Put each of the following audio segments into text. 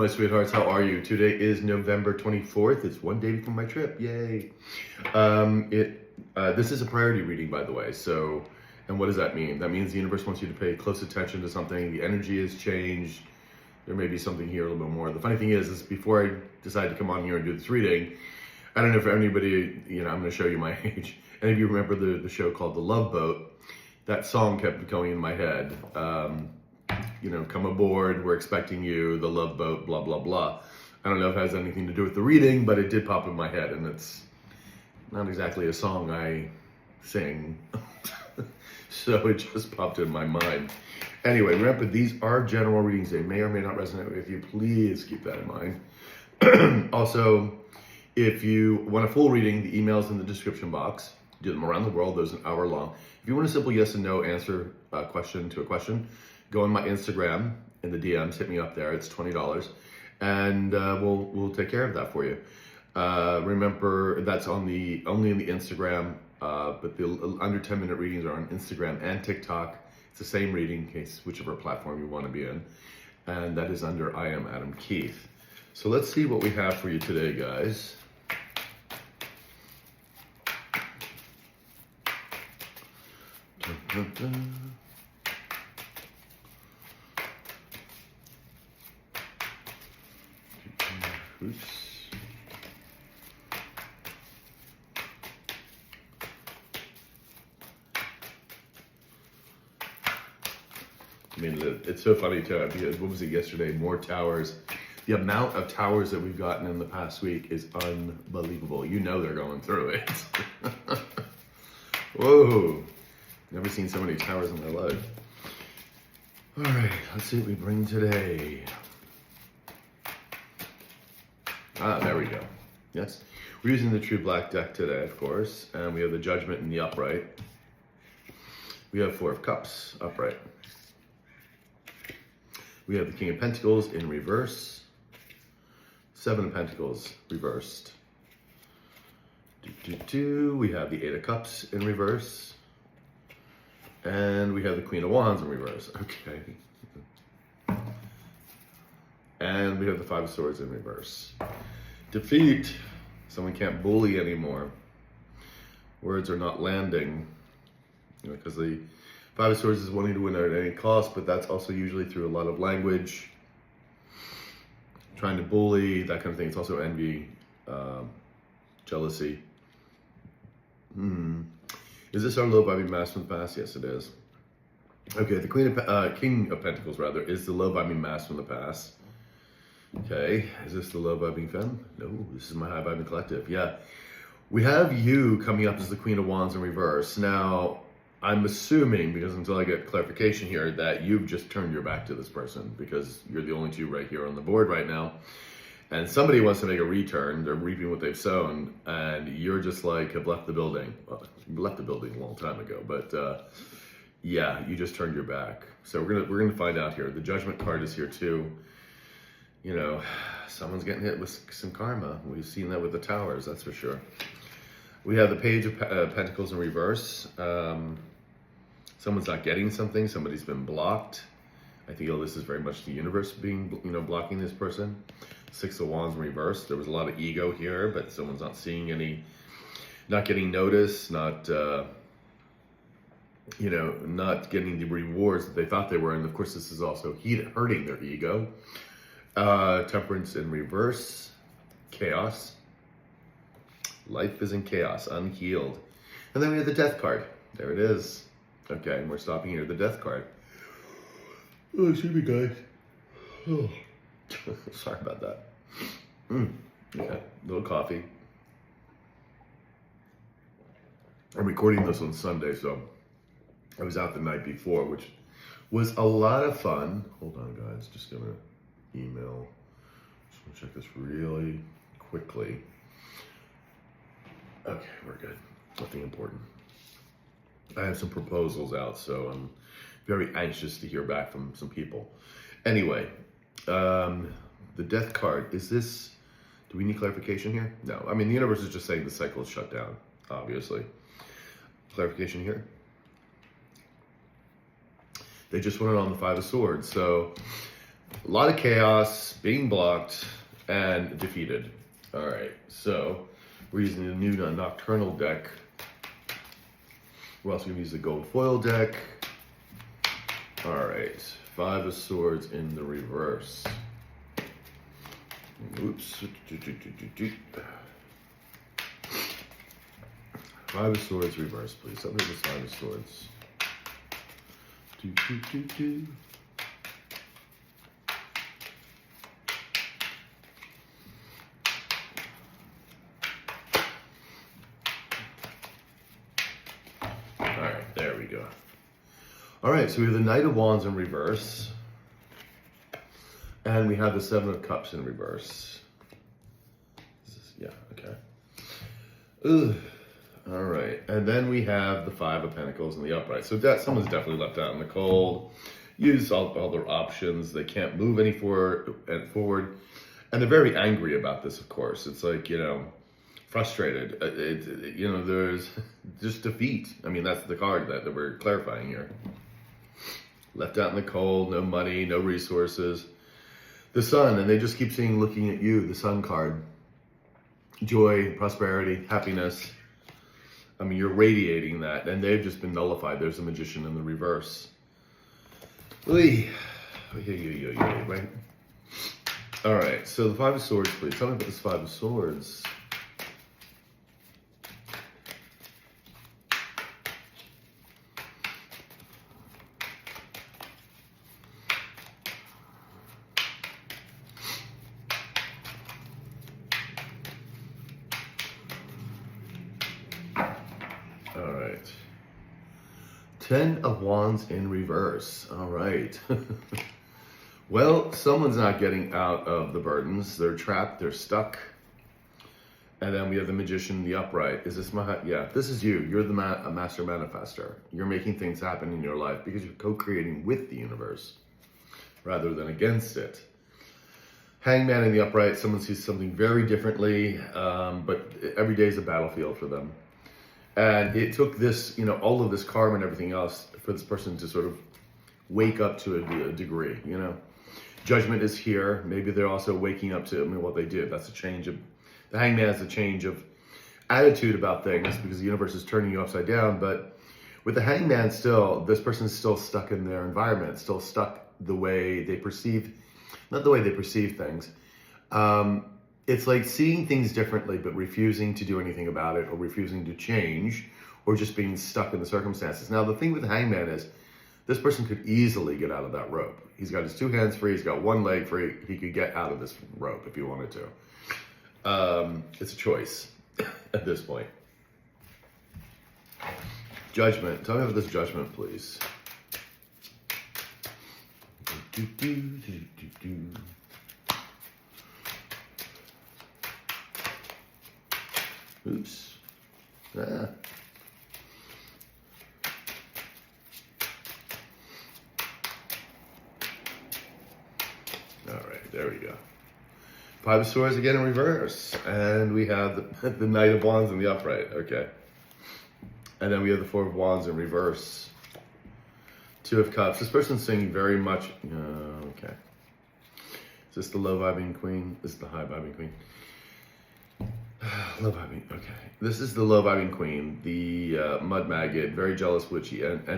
my sweethearts, how are you? Today is November 24th. It's one day before my trip. Yay. This is a priority reading, by the way. So, and what does that mean? That means the universe wants you to pay close attention to something. The energy has changed. There may be something here a little bit more. The funny thing is before I decided to come on here and do this reading, I don't know if anybody, I'm going to show you my age. Any of you remember the show called The Love Boat? That song kept going in my head. Come aboard, we're expecting you, the love boat, blah, blah, blah. I don't know if it has anything to do with the reading, but it did pop in my head, and it's not exactly a song I sing. So it just popped in my mind. Anyway, remember, these are general readings. They may or may not resonate with you. Please keep that in mind. Also, if you want a full reading, the email's in the description box. Do them around the world. Those are an hour long. If you want a simple yes and no answer question to a question, go on my Instagram in the DMs, hit me up there. It's $20, and we'll take care of that for you. Remember, that's only in the Instagram, but the under 10-minute readings are on Instagram and TikTok. It's the same reading, in case whichever platform you want to be in, and that is under I Am Adam Keith. So let's see what we have for you today, guys. Dun, dun, dun. Oops. I mean, it's so funny too, because what was it yesterday? More towers. The amount of towers that we've gotten in the past week is unbelievable. You know they're going through it. Whoa. Never seen so many towers in my life. All right, let's see what we bring today. There we go. Yes. We're using the True Black deck today, of course. And we have the Judgment in the upright. We have Four of Cups upright. We have the King of Pentacles in reverse. Seven of Pentacles reversed. We have the Eight of Cups in reverse. And we have the Queen of Wands in reverse. Okay. And we have the Five of Swords in reverse. Defeat. Someone can't bully anymore. Words are not landing. Because the Five of Swords is wanting to win at any cost, but that's also usually through a lot of language. Trying to bully, that kind of thing. It's also envy, jealousy. Is this our low-vibing mask from the past? Yes, it is. Okay, the King of Pentacles, rather, is the low-vibing mask from the past. Okay, is this the low-vibing femme? No, this is my high-vibing collective. Yeah, we have you coming up as the Queen of Wands in reverse. Now, I'm assuming, because until I get clarification here, that you've just turned your back to this person because you're the only two right here on the board right now. And somebody wants to make a return. They're reaping what they've sown, and you're just like, have left the building. Well, you left the building a long time ago, but yeah, you just turned your back. So we're gonna find out here. The Judgment card is here too. Someone's getting hit with some karma. We've seen that with the towers, that's for sure. We have the Page of Pentacles in reverse. Someone's not getting something. Somebody's been blocked. I think this is very much the universe being, blocking this person. Six of Wands in reverse. There was a lot of ego here, but someone's not seeing any, not getting noticed, not getting the rewards that they thought they were. And of course, this is also hurting their ego. Temperance in reverse. Chaos. Life is in chaos, unhealed. And then we have the Death card. There it is. Okay, and we're stopping here. The Death card. Oh, excuse me, guys. Oh. Sorry about that. Okay, little coffee. I'm recording this on Sunday, so I was out the night before, which was a lot of fun. Hold on, guys. Just gonna email. Just gonna check this really quickly. Okay, we're good. Nothing important. I have some proposals out, so I'm very anxious to hear back from some people. Anyway, the Death card, is this, do we need clarification here? No, I mean, the universe is just saying the cycle is shut down, obviously. Clarification here? They just went on the Five of Swords, so A lot of chaos, being blocked, and defeated. All right, so we're using the new Nocturnal deck. We're also going to use the gold foil deck. All right, 5 of Swords in the reverse. Oops. 5 of Swords reverse, please. Somebody with 5 of Swords. Alright, there we go. Alright, so we have the Knight of Wands in reverse. And we have the 7 of Cups in reverse. Yeah, okay. Ugh. All right, and then we have the 5 of Pentacles in the upright. So that someone's definitely left out in the cold. Use all their options. They can't move any forward, and they're very angry about this. Of course, it's like, you know, frustrated. You know, there's just defeat. I mean, that's the card that we're clarifying here. Left out in the cold, no money, no resources. The Sun, and they just keep seeing, looking at you. The Sun card. Joy, prosperity, happiness. I mean, you're radiating that, and they've just been nullified. There's a Magician in the reverse. Right? All right, so the 5 of Swords, please. Tell me about this 5 of Swords. All right. 10 of Wands in reverse. All right. Well, someone's not getting out of the burdens. They're trapped. They're stuck. And then we have the Magician in the upright. Is this yeah, this is you. You're the master manifester. You're making things happen in your life because you're co-creating with the universe rather than against it. Hangman in the upright. Someone sees something very differently, but every day is a battlefield for them. And it took this, you know, all of this karma and everything else for this person to sort of wake up to a degree, you know. Judgment is here. Maybe they're also waking up to, I mean, what they did. That's a change of, the Hangman has a change of attitude about things because the universe is turning you upside down. But with the Hangman still, this person's still stuck in their environment, still stuck the way they perceive, not the way they perceive things. It's like seeing things differently, but refusing to do anything about it or refusing to change or just being stuck in the circumstances. Now, the thing with the Hangman is this person could easily get out of that rope. He's got his 2 hands free. He's got 1 leg free. He could get out of this rope if he wanted to. It's a choice at this point. Judgment. Tell me about this Judgment, please. Oops. Ah. All right, there we go. 5 of Swords again in reverse. And we have the Knight of Wands in the upright. Okay. And then we have the 4 of Wands in reverse. 2 of Cups. This person's singing very much. Okay. Is this the low vibing queen? This is the high vibing queen. Low vibing. Okay. This is the low vibing queen, the mud maggot, very jealous, witchy, and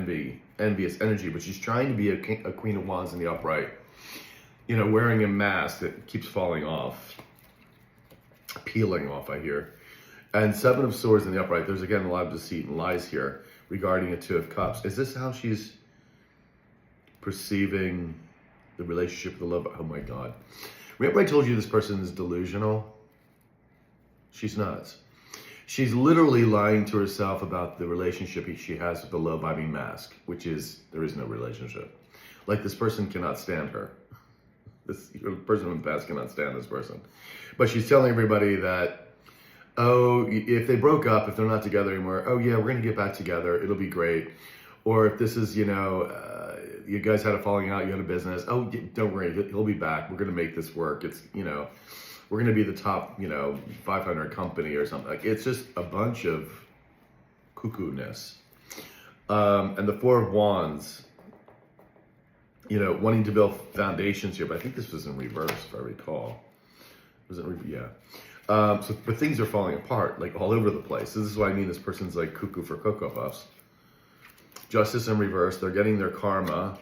envious energy, but she's trying to be a Queen of Wands in the upright. You know, wearing a mask that keeps falling off, peeling off, I hear. And 7 of Swords in the upright. There's again a lot of deceit and lies here regarding a 2 of Cups. Is this how she's perceiving the relationship with the love? Oh my God. Remember I told you this person is delusional? She's not. She's literally lying to herself about the relationship she has with the low vibing mask, which is, there is no relationship. Like, this person cannot stand her. This person from the past cannot stand this person. But she's telling everybody that, oh, if they broke up, if they're not together anymore, oh yeah, we're going to get back together. It'll be great. Or if this is, you know, you guys had a falling out, you had a business. Oh, don't worry, he'll be back. We're going to make this work. It's, you know, we're going to be the top, you know, 500 company or something. Like, it's just a bunch of cuckoo-ness. And the 4 of Wands. wanting to build foundations here, but I think this was in reverse, if I recall. Was it? Yeah. But things are falling apart, like all over the place. This is what I mean. This person's like cuckoo for Cocoa Puffs. Justice in reverse. They're getting their karma.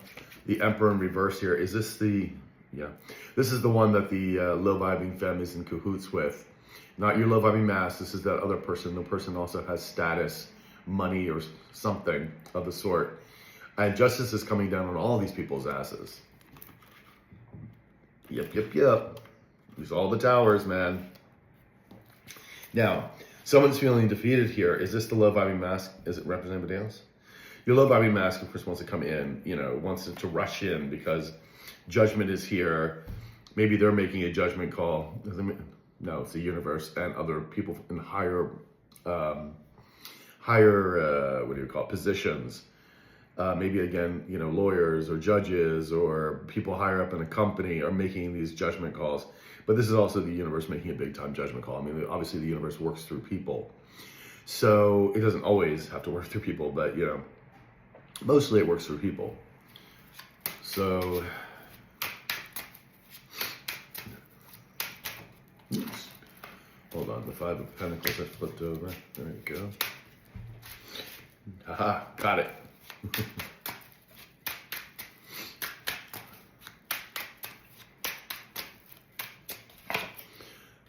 The Emperor in reverse here. Is this the? Yeah. This is the one that the low vibing femme is in cahoots with. Not your low vibing mass. This is that other person. The person also has status, money, or something of the sort. And justice is coming down on all these people's asses. Yep. There's all the towers, man. Now, someone's feeling defeated here. Is this the low vibing mask? Is it represent anybody else? Your low vibing mask, of course, wants to come in, wants to rush in because judgment is here. Maybe they're making a judgment call. No, it's the universe and other people in higher, positions. Maybe again, lawyers or judges or people higher up in a company are making these judgment calls. But this is also the universe making a big time judgment call. I mean, obviously the universe works through people. So it doesn't always have to work through people, but mostly it works through people. So, oops. Hold on, the Five of Pentacles have flipped over. There we go. Haha, got it.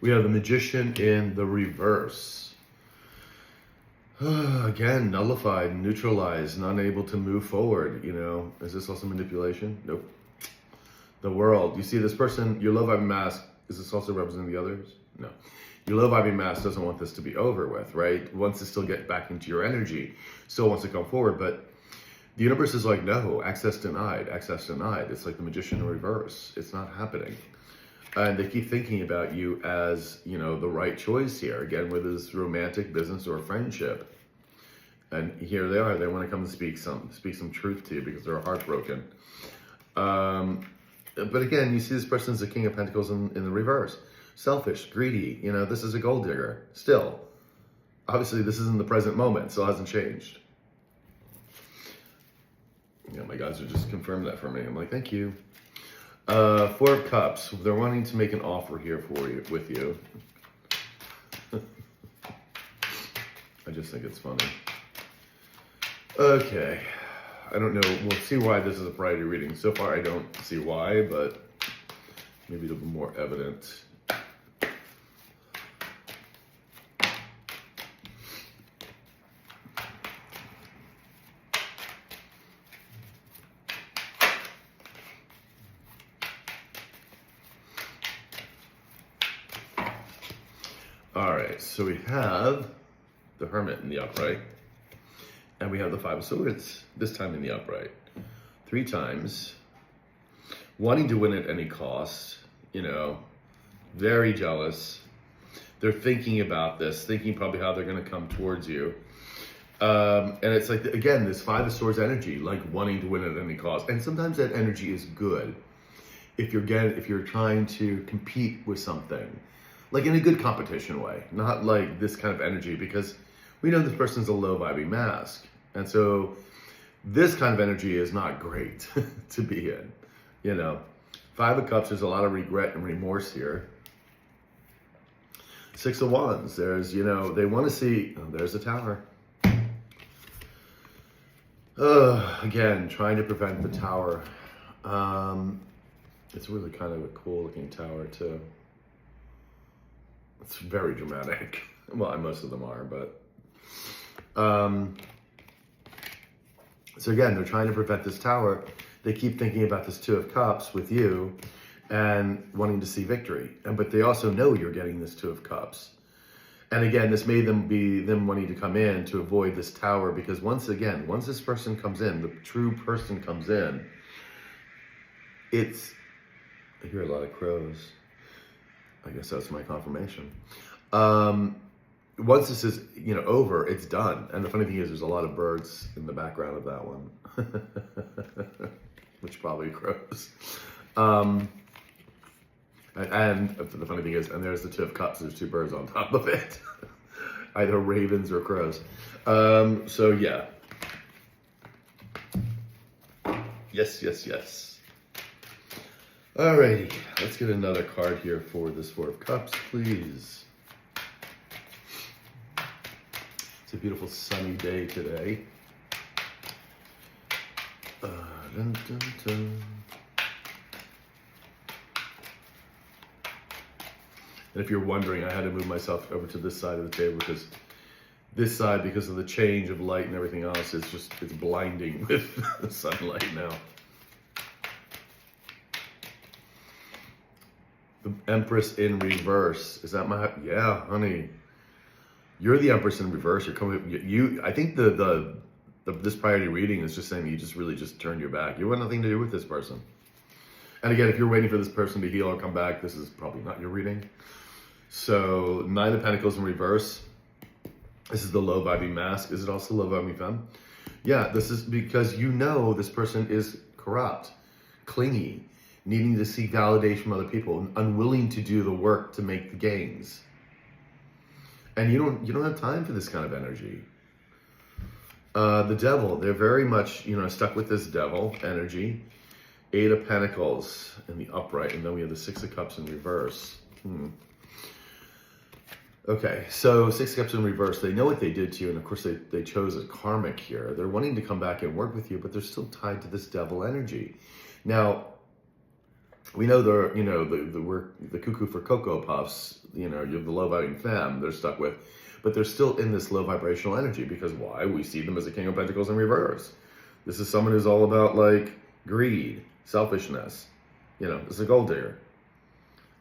We have the Magician in the reverse. Again, nullified, neutralized, not able to move forward, Is this also manipulation? Nope. The World. You see this person, your low vibing mask, is this also representing the others? No. Your low vibing mask doesn't want this to be over with, right? Wants to still get back into your energy, still wants to come forward, but the universe is like, no, access denied, access denied. It's like the Magician in reverse. It's not happening. And they keep thinking about you as, the right choice here. Again, whether it's romantic, business, or friendship. And here they are. They want to come and speak some truth to you because they're heartbroken. But again, you see this person's the King of Pentacles in the reverse. Selfish, greedy. This is a gold digger. Still. Obviously, this is in the present moment. Still hasn't changed. My guys are just confirmed that for me. I'm like, thank you. Four of Cups. They're wanting to make an offer here with you. I just think it's funny. Okay. I don't know. We'll see why this is a priority reading. So far, I don't see why, but maybe it'll be more evident. All right, so we have the Hermit in the upright, and we have the Five of Swords, this time in the upright. 3 times. Wanting to win at any cost, very jealous. They're thinking about this, thinking probably how they're going to come towards you. And it's like, again, this Five of Swords energy, like wanting to win at any cost. And sometimes that energy is good if you're trying to compete with something. Like in a good competition way, not like this kind of energy, because we know this person's a low vibing mask. And so this kind of energy is not great to be in, Five of Cups, there's a lot of regret and remorse here. 6 of Wands, there's, they want to see, there's the Tower. Again, trying to prevent the Tower. It's really kind of a cool looking tower too. It's very dramatic. Well, most of them are, but... So again, they're trying to prevent this tower. They keep thinking about this Two of Cups with you and wanting to see victory. But they also know you're getting this Two of Cups. And again, this made them wanting to come in to avoid this tower, because once this person comes in, the true person comes in, I hear a lot of crows. I guess that's my confirmation. Once this is, over, it's done. And the funny thing is, there's a lot of birds in the background of that one, which probably crows. And the funny thing is, and there's the Two of Cups, there's 2 birds on top of it. Either ravens or crows. So yeah. Yes. Alrighty, let's get another card here for this Four of Cups, please. It's a beautiful sunny day today. Dun, dun, dun. And if you're wondering, I had to move myself over to this side of the table because this side, because of the change of light and everything else, it's blinding with the sunlight now. The Empress in reverse. Is that my, yeah, honey. You're the Empress in reverse. You're coming, I think this priority reading is just saying that you just really just turned your back. You want nothing to do with this person. And again, if you're waiting for this person to heal or come back, this is probably not your reading. So, Nine of Pentacles in reverse. This is the low vibing mask. Is it also low vibing femme? Yeah, this is because you know this person is corrupt, clingy, needing to seek validation from other people, unwilling to do the work to make the gains. And you don't have time for this kind of energy. The Devil, they're very much, stuck with this Devil energy. Eight of Pentacles in the upright, and then we have the Six of Cups in reverse. Okay, so Six of Cups in reverse, they know what they did to you, and of course they chose a karmic here. They're wanting to come back and work with you, but they're still tied to this Devil energy. Now, we know the cuckoo for Cocoa Puffs, you have the low vibing femme they're stuck with, but they're still in this low vibrational energy because why? We see them as a King of Pentacles in reverse. This is someone who's all about like greed, selfishness, it's a gold digger.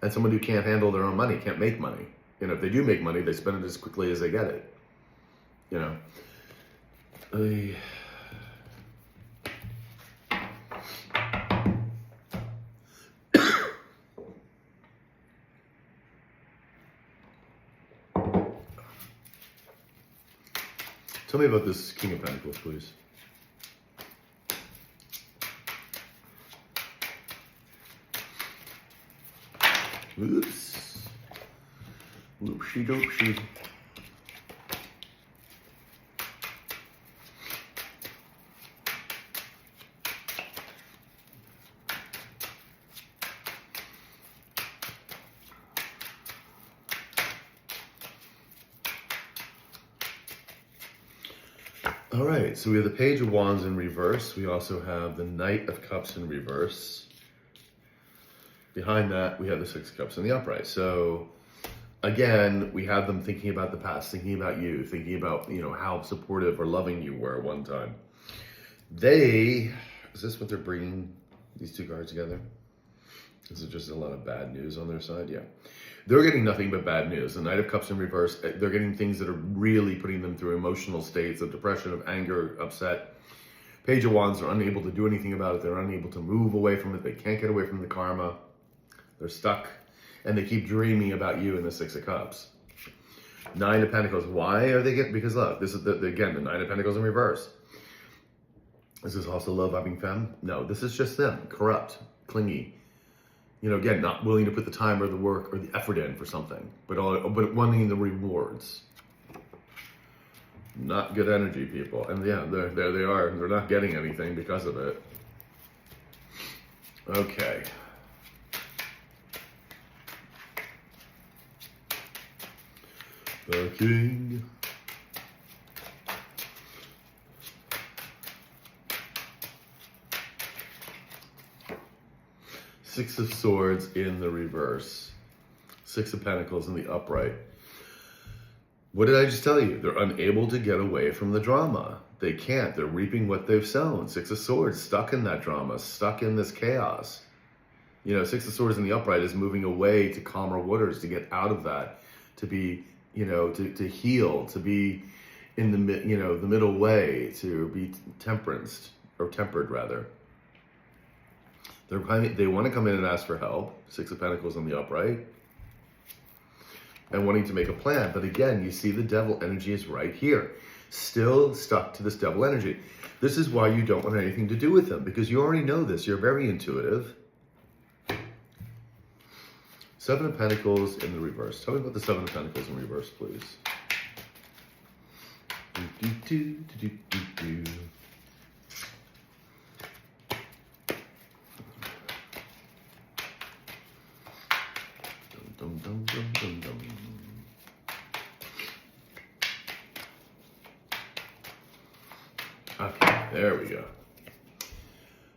And someone who can't handle their own money, can't make money. If they do make money, they spend it as quickly as they get it. Tell me about this King of Pentacles, please. Oops. Whoopsie doopsie. All right, so we have the Page of Wands in reverse. We also have the Knight of Cups in reverse. Behind that, we have the Six of Cups in the upright. So again, we have them thinking about the past, thinking about you, thinking about, how supportive or loving you were at one time. Is this what they're bringing these two cards together? Is it just a lot of bad news on their side? Yeah. They're getting nothing but bad news. The Knight of Cups in reverse, they're getting things that are really putting them through emotional states of depression, of anger, upset. Page of Wands are unable to do anything about it. They're unable to move away from it. They can't get away from the karma. They're stuck. And they keep dreaming about you in the Six of Cups. Nine of Pentacles. Why are they getting? Because look, this is again the Nine of Pentacles in reverse. Is this also love vibing femme? No, this is just them, corrupt, clingy. Again, not willing to put the time or the work or the effort in for something, but wanting the rewards. Not good energy, people. And yeah, there they are. They're not getting anything because of it. Okay. The King. Six of Swords in the reverse. Six of Pentacles in the upright. What did I just tell you? They're unable to get away from the drama. They can't. They're reaping what they've sown. Six of Swords, stuck in that drama, stuck in this chaos. Six of Swords in the upright is moving away to calmer waters, to get out of that, to be, to heal, to be in the middle way, to be tempered rather. They want to come in and ask for help. Six of Pentacles on the upright. And wanting to make a plan. But again, you see the Devil energy is right here. Still stuck to this Devil energy. This is why you don't want anything to do with them. Because you already know this. You're very intuitive. Seven of Pentacles in the reverse. Tell me about the Seven of Pentacles in reverse, please. There we go.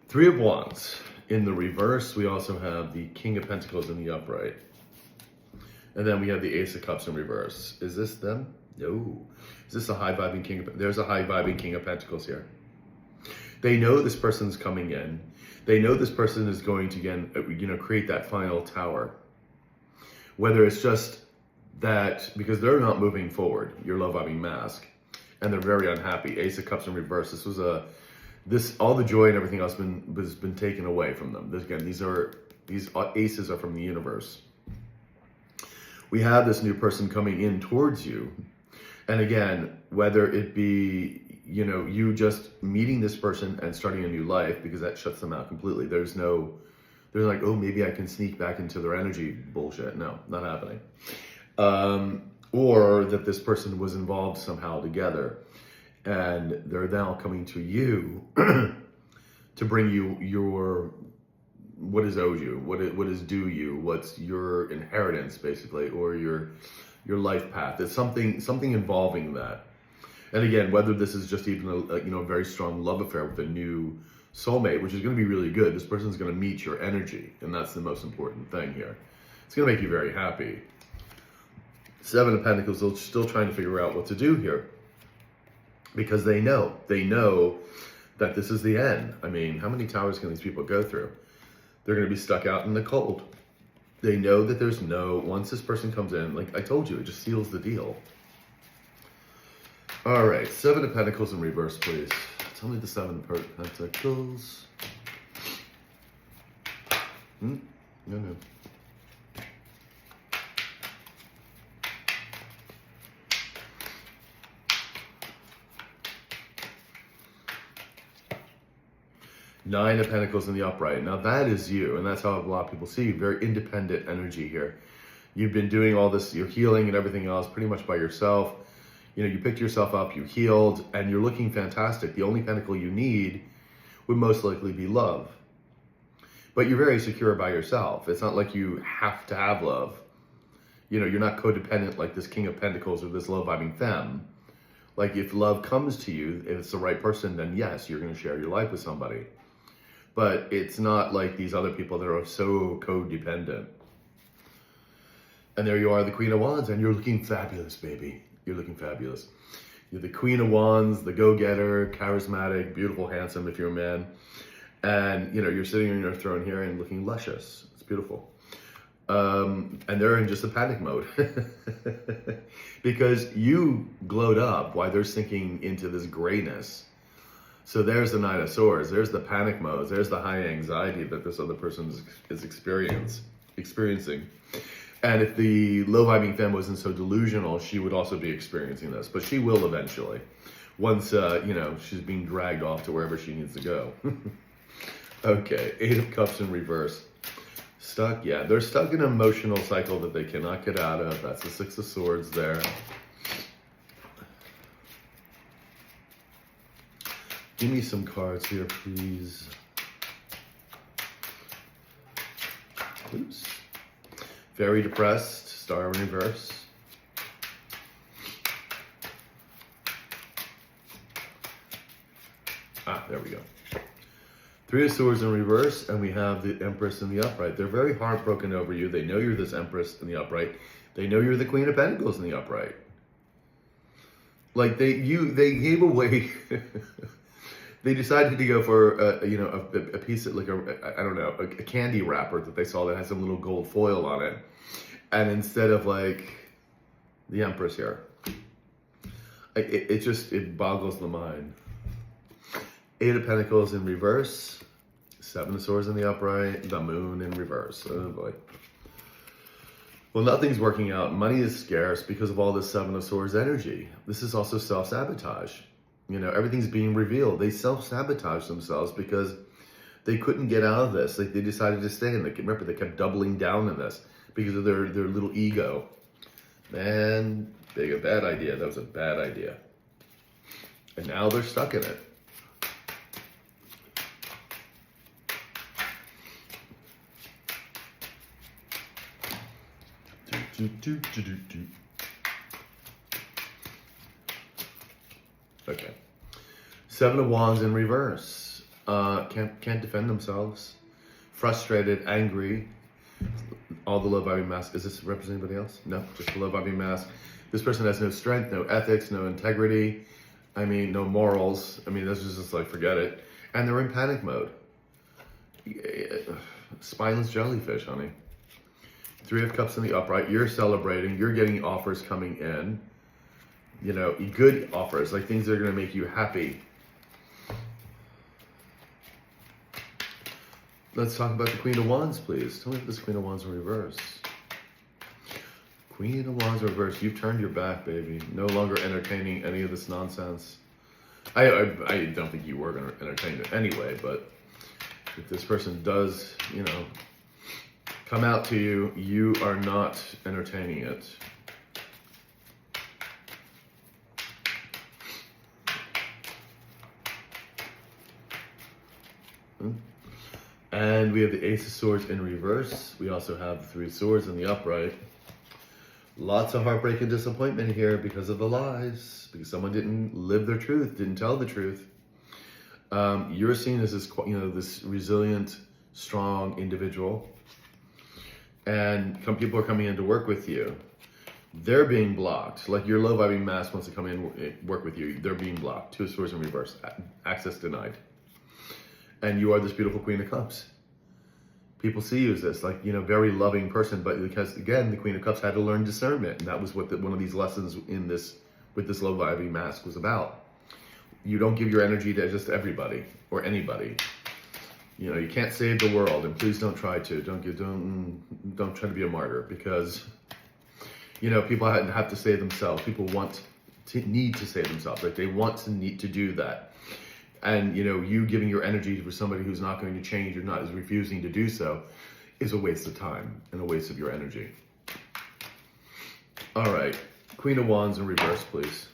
Three of Wands. In the reverse, we also have the King of Pentacles in the upright. And then we have the Ace of Cups in reverse. Is this them? No. Is this a high-vibing King of Pentacles? There's a high-vibing King of Pentacles here. They know this person's coming in. They know this person is going to, again, create that final tower. Whether it's just that, because they're not moving forward, your love-vibing mask, and they're very unhappy. Ace of Cups in reverse. This was all the joy and everything else has been taken away from them. These aces are from the universe. We have this new person coming in towards you. And again, whether it be, you just meeting this person and starting a new life, because that shuts them out completely. They're like, oh, maybe I can sneak back into their energy bullshit. No, not happening. Or that this person was involved somehow together. And they're now coming to you to bring you your, what is owed you, what is due you, what's your inheritance, basically, or your life path. It's something involving that. And again, whether this is just even a very strong love affair with a new soulmate, which is going to be really good. This person's going to meet your energy, and that's the most important thing here. It's going to make you very happy. Seven of Pentacles, they're still trying to figure out what to do here. Because they know that this is the end. I mean, how many towers can these people go through? They're going to be stuck out in the cold. They know that once this person comes in, like I told you, it just seals the deal. All right, Seven of Pentacles in reverse, please. Tell me the Seven of Pentacles. No. Nine of Pentacles in the upright. Now that is you, and that's how a lot of people see you. Very independent energy here. You've been doing all this, your healing and everything else pretty much by yourself. You picked yourself up, you healed, and you're looking fantastic. The only pentacle you need would most likely be love. But you're very secure by yourself. It's not like you have to have love. You're not codependent like this King of Pentacles or this low-vibing femme. Like if love comes to you, if it's the right person, then yes, you're going to share your life with somebody. But it's not like these other people that are so codependent. And there you are, the Queen of Wands, and you're looking fabulous, baby. You're looking fabulous. You're the Queen of Wands, the go-getter, charismatic, beautiful, handsome if you're a man. And, you're sitting on your throne here and looking luscious. It's beautiful. And they're in just a panic mode. Because you glowed up while they're sinking into this grayness. So there's the Nine of Swords, there's the panic mode, there's the high anxiety that this other person is experiencing. And if the low-vibing femme wasn't so delusional, she would also be experiencing this. But she will eventually, once, she's being dragged off to wherever she needs to go. Okay, Eight of Cups in reverse. Stuck, yeah, they're stuck in an emotional cycle that they cannot get out of. That's the Six of Swords there. Give me some cards here, please. Oops. Very depressed, Star in reverse. There we go. Three of Swords in reverse, and we have the Empress in the upright. They're very heartbroken over you. They know you're this Empress in the upright. They know you're the Queen of Pentacles in the upright. Like they gave away. They decided to go for a piece of like a candy wrapper that they saw that had some little gold foil on it, and instead of like the Empress here, it boggles the mind. Eight of Pentacles in reverse, Seven of Swords in the upright, the Moon in reverse. Oh boy. Well, nothing's working out. Money is scarce because of all this Seven of Swords energy. This is also self-sabotage. Everything's being revealed. They self-sabotage themselves because they couldn't get out of this. Like they decided to stay in it. Remember, they kept doubling down in this because of their little ego. Man, a bad idea. That was a bad idea. And now they're stuck in it. Okay. Seven of Wands in reverse. Can't defend themselves. Frustrated, angry. All the low-vibing mask. Is this represent anybody else? No, just the low-vibing mask. This person has no strength, no ethics, no integrity. I mean, no morals. I mean, this is just like, forget it. And they're in panic mode. Spineless jellyfish, honey. Three of Cups in the upright. You're celebrating. You're getting offers coming in. You know, good offers, like things that are going to make you happy. Let's talk about the Queen of Wands, please. Tell me if this Queen of Wands in reverse. Queen of Wands in reverse. You've turned your back, baby. No longer entertaining any of this nonsense. I don't think you were going to entertain it anyway, but if this person does, you know, come out to you, you are not entertaining it. And we have the Ace of Swords in reverse. We also have the Three of Swords in the upright. Lots of heartbreak and disappointment here because of the lies. Because someone didn't live their truth, didn't tell the truth. You're seen as this, you know, this resilient, strong individual. And people are coming in to work with you. They're being blocked. Like your low-vibing mask wants to come in and work with you. They're being blocked. Two of Swords in reverse. Access denied. And you are this beautiful Queen of Cups. People see you as this, like, you know, very loving person, but because, again, the Queen of Cups had to learn discernment, and that was what one of these lessons in this, with this low-vibing mask was about. You don't give your energy to just everybody or anybody. You know, you can't save the world, and please don't try to. Don't try to be a martyr, because, you know, people have to save themselves. People need to save themselves. Like, they want to need to do that. And, you know, you giving your energy for somebody who's not going to change or not is refusing to do so is a waste of time and a waste of your energy. All right. Queen of Wands in reverse, please.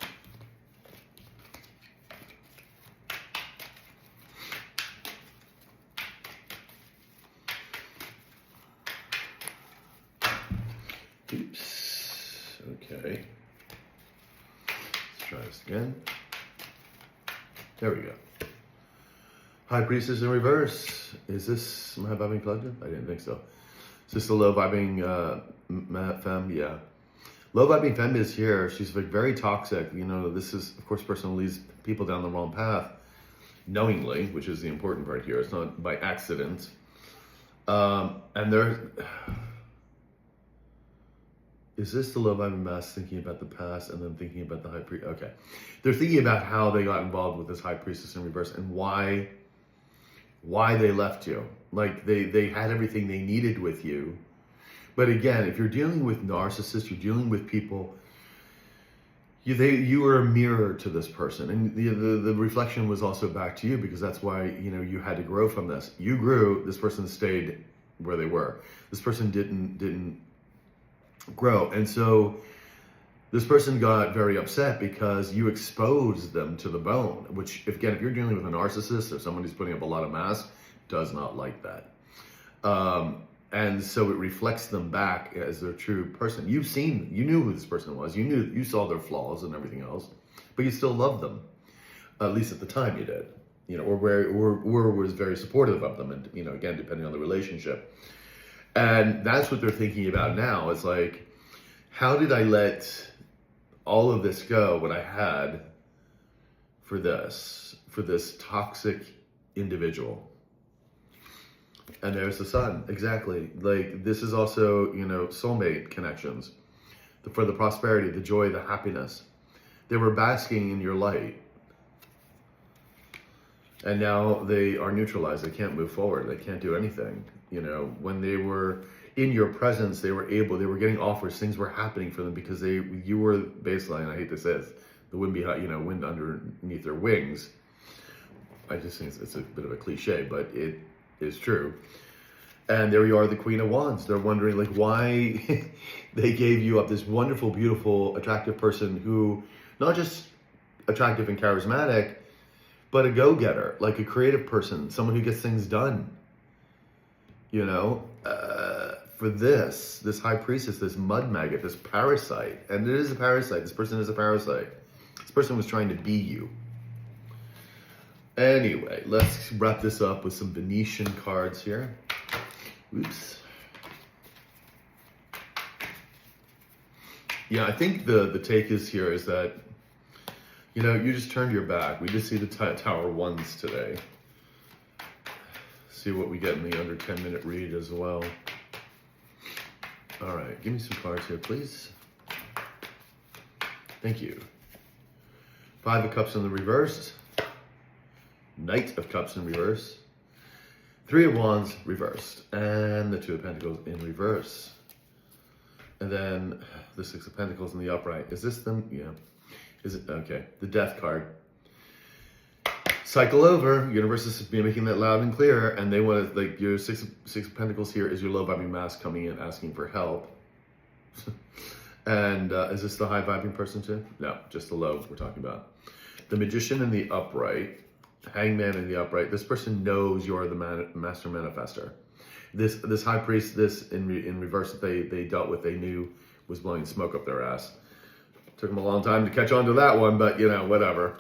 Oops. Okay. Let's try this again. There we go. High Priestess in reverse. Is this my vibing collective? I didn't think so. Is this the low vibing femme? Yeah. Low vibing femme is here. She's like very toxic. You know, this is, of course, person who leads people down the wrong path knowingly, which is the important part here. It's not by accident. And there, is this the low vibing mask thinking about the past and then thinking about the high priest? Okay. They're thinking about how they got involved with this High Priestess in reverse and why they left you. Like they had everything they needed with you. But again, if you're dealing with narcissists, you're dealing with people, you are a mirror to this person. And the reflection was also back to you, because that's why, you know, you had to grow from this. You grew, this person stayed where they were. This person didn't grow. And so this person got very upset because you exposed them to the bone, which, if you're dealing with a narcissist or someone who's putting up a lot of masks, does not like that. And so it reflects them back as their true person. You knew who this person was. You saw their flaws and everything else, but you still loved them. At least at the time you did, you know, or was very supportive of them. And, you know, again, depending on the relationship. And that's what they're thinking about now. It's like, how did I let all of this go, what I had for this toxic individual? And there's the Sun, exactly. Like, this is also, you know, soulmate connections. For the prosperity, the joy, the happiness. They were basking in your light. And now they are neutralized. They can't move forward. They can't do anything. You know, when they were in your presence, they were getting offers. Things were happening for them because you were baseline. I hate to say it, the wind behind, you know, wind underneath their wings. I just think it's a bit of a cliche, but it is true. And there you are, the Queen of Wands. They're wondering, like, why they gave you up this wonderful, beautiful, attractive person who, not just attractive and charismatic, but a go-getter, like a creative person, someone who gets things done. You know, for this High Priestess, this mud maggot, this parasite, and it is a parasite. This person is a parasite. This person was trying to be you. Anyway, let's wrap this up with some Venetian cards here. Oops. Yeah, I think the take is here is that, you know, you just turned your back. We just see the Tower Ones today. See what we get in the under 10-minute read as well. All right, give me some cards here, please. Thank you. 5 of Cups in the reverse. Knight of Cups in reverse. 3 of Wands reversed. And the 2 of Pentacles in reverse. And then the 6 of Pentacles in the upright. Is this them? Yeah. Is it? Okay. The Death card. Cycle over. Universe is making that loud and clear. And they want to, like, your six of Pentacles here is your low vibing mass coming in asking for help. And is this the high vibing person too? No, just the low we're talking about. The Magician in the upright. Hangman in the upright. This person knows you're the master manifester. This high priest, this in reverse that they dealt with, they knew was blowing smoke up their ass. Took them a long time to catch on to that one, but you know, whatever.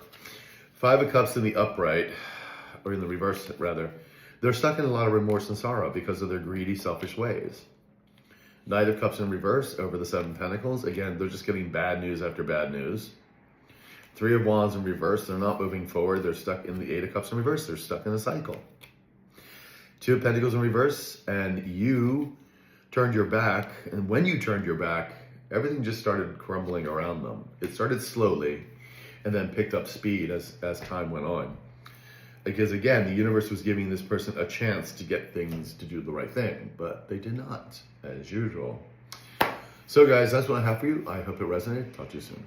5 of Cups in the upright, or in the reverse rather. They're stuck in a lot of remorse and sorrow because of their greedy, selfish ways. Knight of Cups in reverse over the 7 of Pentacles. Again, they're just getting bad news after bad news. 3 of Wands in reverse. They're not moving forward. They're stuck in the 8 of Cups in reverse. They're stuck in a cycle. 2 of Pentacles in reverse. And you turned your back. And when you turned your back, everything just started crumbling around them. It started slowly and then picked up speed as time went on. Because again, the universe was giving this person a chance to get things to do the right thing, but they did not, as usual. So guys, that's what I have for you. I hope it resonated. Talk to you soon.